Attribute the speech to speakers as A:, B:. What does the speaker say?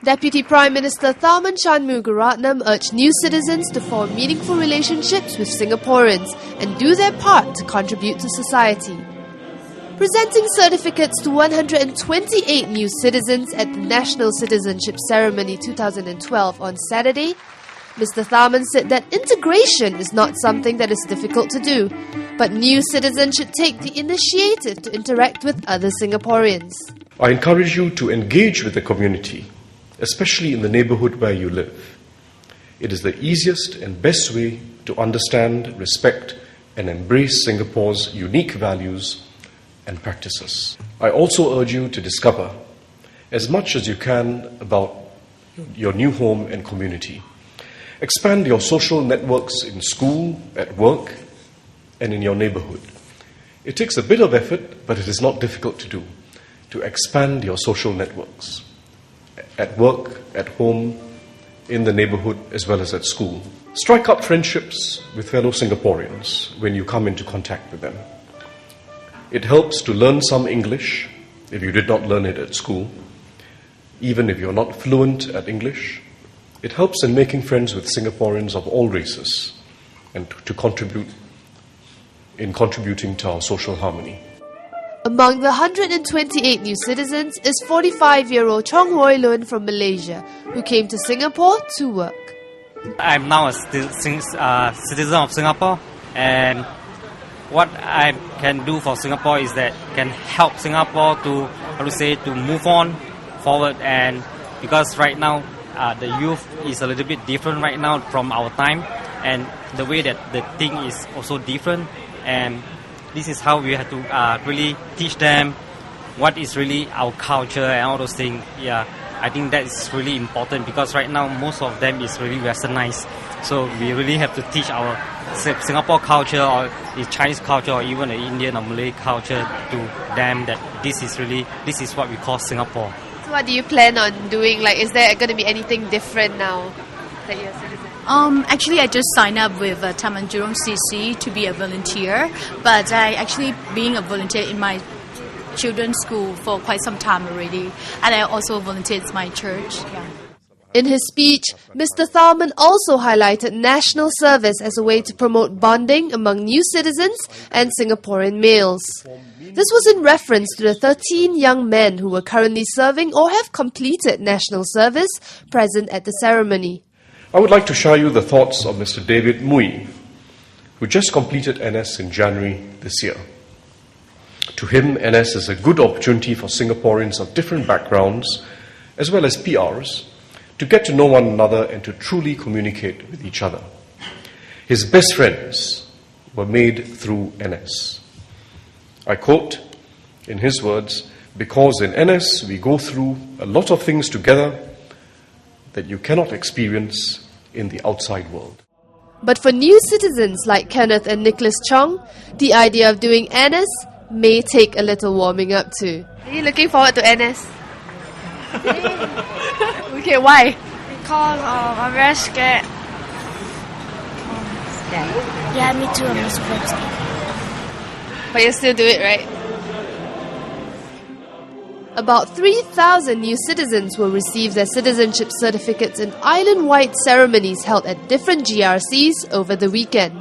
A: Deputy Prime Minister Tharman Shanmugaratnam urged new citizens to form meaningful relationships with Singaporeans and do their part to contribute to society. Presenting certificates to 128 new citizens at the National Citizenship Ceremony 2012 on Saturday, Mr. Tharman said that integration is not something that is difficult to do, but new citizens should take the initiative to interact with other Singaporeans.
B: I encourage you to engage with the community, especially in the neighbourhood where you live. It is the easiest and best way to understand, respect, and embrace Singapore's unique values and practices. I also urge you to discover as much as you can about your new home and community. Expand your social networks in school, at work, and in your neighbourhood. It takes a bit of effort, but it is not difficult to do, to expand your social networks, at work, at home, in the neighbourhood, as well as at school. Strike up friendships with fellow Singaporeans when you come into contact with them. It helps to learn some English if you did not learn it at school, even if you're not fluent at English. It helps in making friends with Singaporeans of all races and to contributing to our social harmony.
A: Among the 128 new citizens is 45-year-old Chong Hoi Lun from Malaysia, who came to Singapore to work.
C: I'm now a citizen of Singapore, and what I can do for Singapore is that can help Singapore to move on forward. And because right now the youth is a little bit different right now from our time, and the way that the thing is also different, and this is how we have to really teach them what is really our culture and all those things. Yeah, I think that is really important because right now most of them is really westernized. So we really have to teach our Singapore culture or the Chinese culture or even the Indian or Malay culture to them that this is what we call Singapore.
A: So what do you plan on doing? Like, is there going to be anything different now that you're a citizen?
D: Actually, I just signed up with Taman Jurong CC to be a volunteer, but I actually being a volunteer in my children's school for quite some time already, and I also volunteered at my church. Yeah.
A: In his speech, Mr. Tharman also highlighted national service as a way to promote bonding among new citizens and Singaporean males. This was in reference to the 13 young men who were currently serving or have completed national service present at the ceremony.
B: I would like to share you the thoughts of Mr. David Mui, who just completed NS in January this year. To him, NS is a good opportunity for Singaporeans of different backgrounds, as well as PRs, to get to know one another and to truly communicate with each other. His best friends were made through NS. I quote, in his words, "Because in NS we go through a lot of things together that you cannot experience in the outside world."
A: But for new citizens like Kenneth and Nicholas Chong, the idea of doing NS may take a little warming up too. Are you looking forward to NS? Okay, why?
E: Because I'm very scared. Yeah, me too. I'm super scared.
A: But you still do it, right? About 3,000 new citizens will receive their citizenship certificates in island-wide ceremonies held at different GRCs over the weekend.